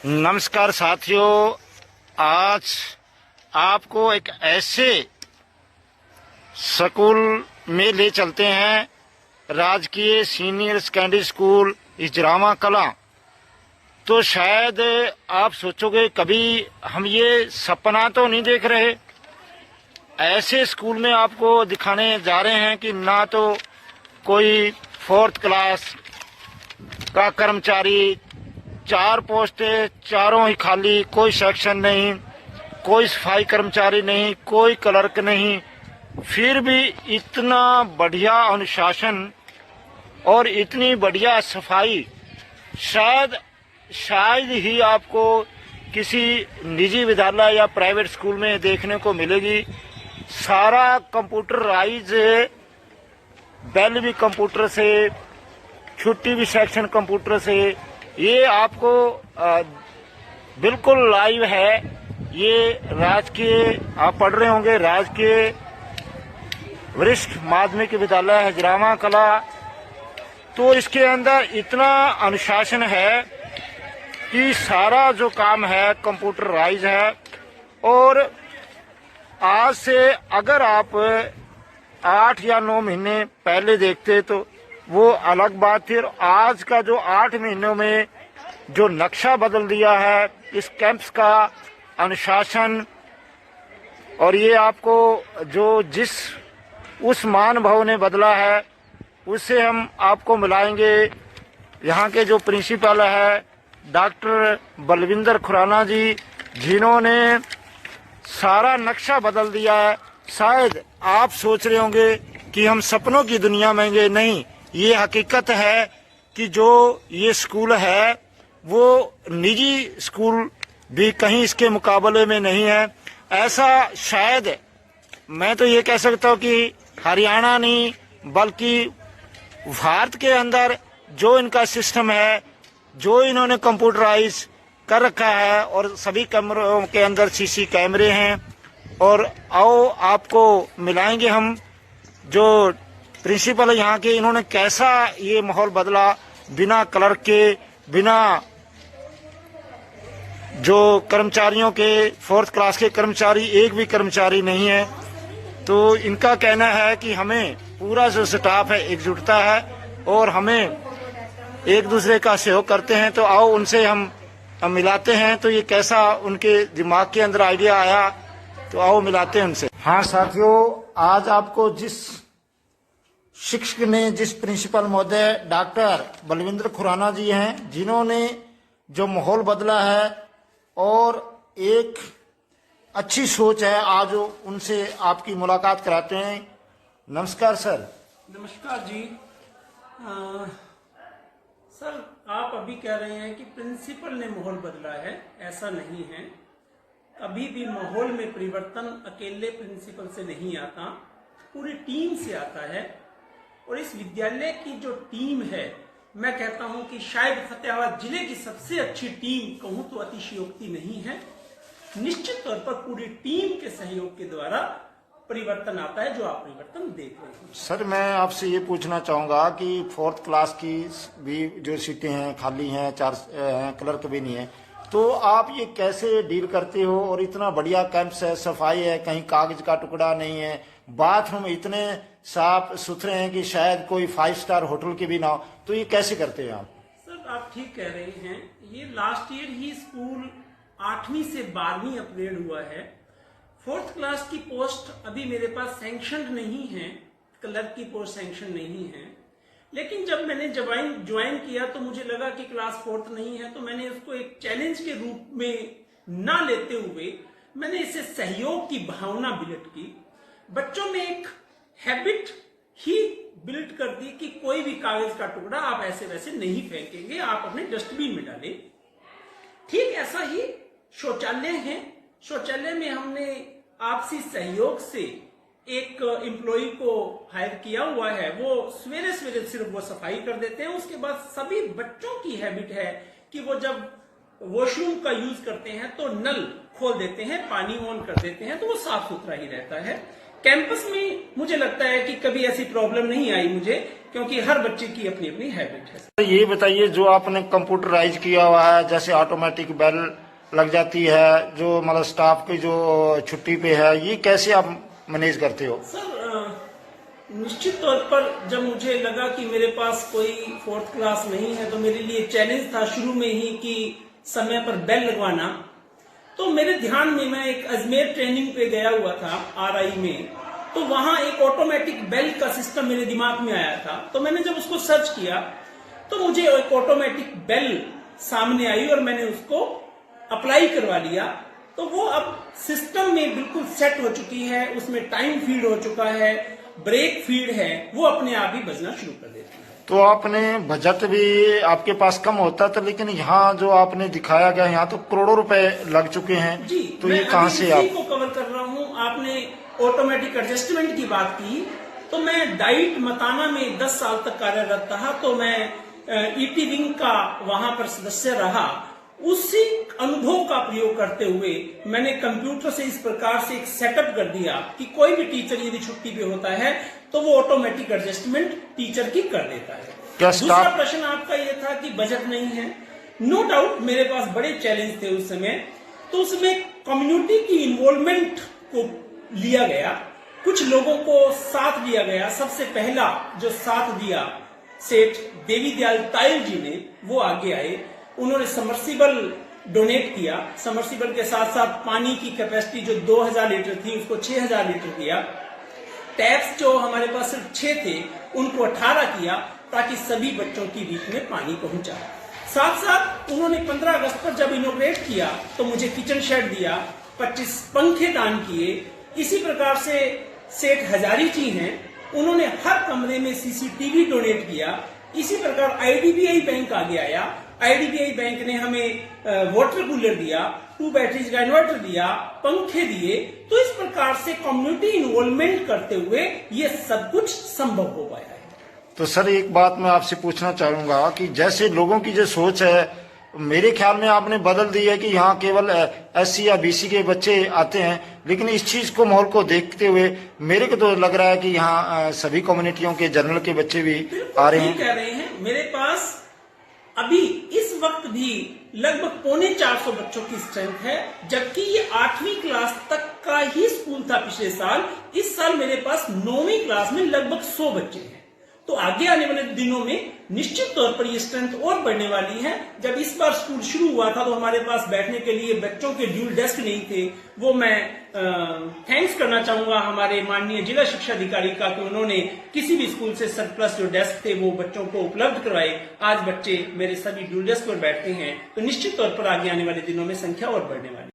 नमस्कार साथियों, आज आपको एक ऐसे स्कूल में ले चलते हैं, राजकीय सीनियर सेकेंडरी स्कूल इजरामा कलां। तो शायद आप सोचोगे कभी हम ये सपना तो नहीं देख रहे। ऐसे स्कूल में आपको दिखाने जा रहे हैं कि ना तो कोई 4th क्लास का कर्मचारी, 4 पोस्टें, चारों ही खाली, कोई सेक्शन नहीं, कोई सफाई कर्मचारी नहीं, कोई क्लर्क नहीं, फिर भी इतना बढ़िया अनुशासन और इतनी बढ़िया सफाई शायद ही आपको किसी निजी विद्यालय या प्राइवेट स्कूल में देखने को मिलेगी। सारा कंप्यूटराइज, बेल भी कंप्यूटर से, छुट्टी भी सेक्शन कंप्यूटर से। ये आपको बिल्कुल लाइव है। ये राजकीय, आप पढ़ रहे होंगे, राजकीय वरिष्ठ माध्यमिक विद्यालय इजरामा कलां। तो इसके अंदर इतना अनुशासन है कि सारा जो काम है कंप्यूटराइज है। और आज से अगर आप 8 या 9 महीने पहले देखते तो वो अलग बात थी। और आज का जो 8 महीनों में जो नक्शा बदल दिया है इस कैंप्स का, अनुशासन, और ये आपको जो जिस उस महानुभाव ने बदला है उससे हम आपको मिलाएंगे। यहाँ के जो प्रिंसिपल है डॉक्टर बलविंदर खुराना जी, जिन्होंने सारा नक्शा बदल दिया है। शायद आप सोच रहे होंगे कि हम सपनों की दुनिया में गए, नहीं, ये हकीकत है कि जो ये स्कूल है वो निजी स्कूल भी कहीं इसके मुकाबले में नहीं है। ऐसा शायद मैं तो ये कह सकता हूँ कि हरियाणा नहीं बल्कि भारत के अंदर जो इनका सिस्टम है, जो इन्होंने कंप्यूटराइज कर रखा है, और सभी कमरों के अंदर सीसी कैमरे हैं। और आओ आपको मिलाएंगे हम जो प्रिंसिपल यहाँ के, इन्होंने कैसा ये माहौल बदला। बिना क्लर्क के, बिना जो कर्मचारियों के, 4th क्लास के कर्मचारी, एक भी कर्मचारी नहीं है। तो इनका कहना है कि हमें पूरा जो स्टाफ है एकजुटता है और हमें एक दूसरे का सहयोग करते हैं। तो आओ उनसे हम मिलाते हैं। तो ये कैसा उनके दिमाग के अंदर आइडिया आया, तो आओ मिलाते हैं उनसे। हाँ साथियों, आज आपको जिस शिक्षक ने, जिस प्रिंसिपल महोदय डॉक्टर बलविंदर खुराना जी हैं, जिन्होंने जो माहौल बदला है और एक अच्छी सोच है, आज उनसे आपकी मुलाकात कराते हैं। नमस्कार सर। नमस्कार जी। सर, आप अभी कह रहे हैं कि प्रिंसिपल ने माहौल बदला है, ऐसा नहीं है। अभी भी माहौल में परिवर्तन अकेले प्रिंसिपल से नहीं आता, पूरी टीम से आता है। और इस विद्यालय की जो टीम है, मैं कहता हूं कि शायद फतेहाबाद जिले की सबसे अच्छी टीम कहूं तो अतिशयोक्ति नहीं है। निश्चित तौर पर पूरी टीम के सहयोग के द्वारा परिवर्तन आता है, जो आप परिवर्तन देख रहे हैं। सर, मैं आपसे ये पूछना चाहूंगा कि 4th क्लास की भी जो सीटें हैं खाली हैं, 4 हैं, क्लर्क भी नहीं है, तो आप ये कैसे डील करते हो? और इतना बढ़िया कैंपस है, सफाई है, कहीं कागज का टुकड़ा नहीं है, बाथरूम इतने साफ सुथरे हैं कि शायद कोई 5 स्टार होटल के भी ना हो, तो ये कैसे करते हैं आप? सर, आप ठीक कह रहे हैं। ये लास्ट ईयर ही स्कूल 8वीं से 12वीं अपग्रेड हुआ है। 4th क्लास की पोस्ट अभी मेरे पास सैंक्शन नहीं है, क्लर्क की पोस्ट सैंक्शन नहीं है। लेकिन जब मैंने ज्वाइन किया तो मुझे लगा कि क्लास 4th नहीं है, तो मैंने उसको एक चैलेंज के रूप में ना लेते हुए मैंने इसे सहयोग की भावना बिल्ड की। बच्चों में एक हैबिट ही बिल्ड कर दी कि कोई भी कागज का टुकड़ा आप ऐसे वैसे नहीं फेंकेंगे, आप अपने डस्टबिन में डालें। ठीक ऐसा ही शौचालय है। शौचालय में हमने आपसी सहयोग से एक एम्प्लॉय को हायर किया हुआ है। वो सवेरे सवेरे सिर्फ वो सफाई कर देते हैं। उसके बाद सभी बच्चों की हैबिट है कि वो जब वॉशरूम का यूज करते हैं तो नल खोल देते हैं, पानी ऑन कर देते हैं, तो वो साफ सुथरा ही रहता है। कैंपस में मुझे लगता है कि कभी ऐसी प्रॉब्लम नहीं आई मुझे, क्योंकि हर बच्चे की अपनी अपनी हैबिट है। ये बताइए, जो आपने कंप्यूटराइज किया हुआ है, जैसे ऑटोमेटिक बेल लग जाती है, जो मतलब स्टाफ की जो छुट्टी पे है, ये कैसे आप मैनेज करते हो? सर निश्चित तौर पर जब मुझे लगा कि मेरे पास कोई फोर्थ क्लास नहीं है, तो मेरे लिए चैलेंज था शुरू में ही कि समय पर बेल लगवाना। तो मेरे ध्यान में, मैं एक अजमेर ट्रेनिंग पे गया हुआ था RI में, तो वहां एक ऑटोमेटिक बेल का सिस्टम मेरे दिमाग में आया था। तो मैंने जब उसको सर्च किया तो मुझे एक ऑटोमेटिक बेल सामने आई और मैंने उसको अप्लाई करवा लिया। तो वो अब सिस्टम में बिल्कुल सेट हो चुकी है, उसमें टाइम फीड हो चुका है, ब्रेक फीड है, वो अपने आप ही बजना शुरू कर देती है। तो आपने बजट भी आपके पास कम होता था, लेकिन यहाँ जो आपने दिखाया गया, यहाँ तो करोड़ों रुपए लग चुके हैं। जी, तो ये कहाँ से आप को कवर कर रहा हूँ। आपने ऑटोमेटिक एडजस्टमेंट की बात की, तो मैं डाइट मताना में 10 साल तक कार्यरत रहा। तो मैं ET विंग का वहां पर सदस्य रहा। उसी अनुभव का प्रयोग करते हुए मैंने कंप्यूटर से इस प्रकार से एक सेटअप कर दिया कि कोई भी टीचर यदि छुट्टी पे होता है तो वो ऑटोमेटिक एडजस्टमेंट टीचर की कर देता है। दूसरा प्रश्न आपका ये था कि बजट नहीं है। नो डाउट मेरे पास बड़े चैलेंज थे उस समय। तो उसमें कम्युनिटी की इन्वॉल्वमेंट को लिया गया, कुछ लोगों को साथ लिया गया। सबसे पहला जो साथ दिया सेठ देवी दयाल तायल जी ने, वो आगे आए, उन्होंने समर्सिबल डोनेट किया। समर्सिबल के साथ साथ पानी की कैपेसिटी जो 2000 लीटर थी उसको 6000 लीटर किया। टैप्स जो हमारे पास सिर्फ 6 थे उनको 18 किया, ताकि सभी बच्चों की बीच में पानी पहुंचा। साथ साथ उन्होंने 15 अगस्त पर जब इनोग्रेट किया तो मुझे किचन शेड दिया, 25 पंखे दान किए। इसी प्रकार से सेठ हजारी जी हैं, उन्होंने हर कमरे में CCTV डोनेट किया। इसी प्रकार IDBI बैंक आगे आया। IDBI बैंक ने हमें वाटर कूलर दिया, 2 बैटरीज का इन्वर्टर दिया, पंखे दिए। तो इस प्रकार से कम्युनिटी इन्वॉल्वमेंट करते हुए ये सब कुछ संभव हो पाया है। तो सर एक बात मैं आपसे पूछना चाहूंगा कि जैसे लोगों की जो सोच है, मेरे ख्याल में आपने बदल दी है कि यहाँ केवल SC या BC के बच्चे आते हैं, लेकिन इस चीज को माहौल को देखते हुए मेरे को तो लग रहा है कि यहाँ सभी कम्युनिटियों के जनरल के बच्चे भी आ रहे हैं। कह रहे हैं मेरे पास अभी इस वक्त भी लगभग 350 बच्चों की स्ट्रेंथ है, जबकि ये 8वीं क्लास तक का ही स्कूल था पिछले साल। इस साल मेरे पास 9वीं क्लास में लगभग 100 बच्चे हैं। तो आगे आने वाले दिनों में निश्चित तौर पर ये स्ट्रेंथ और बढ़ने वाली है। जब इस बार स्कूल शुरू हुआ था तो हमारे पास बैठने के लिए बच्चों के ड्यूल डेस्क नहीं थे। वो मैं थैंक्स करना चाहूंगा हमारे माननीय जिला शिक्षा अधिकारी का कि उन्होंने किसी भी स्कूल से सरप्लस जो डेस्क थे वो बच्चों को उपलब्ध करवाए। आज बच्चे मेरे सभी ड्यूल डेस्क पर बैठते हैं। तो निश्चित तौर पर आगे आने वाले दिनों में संख्या और बढ़ने वाली है।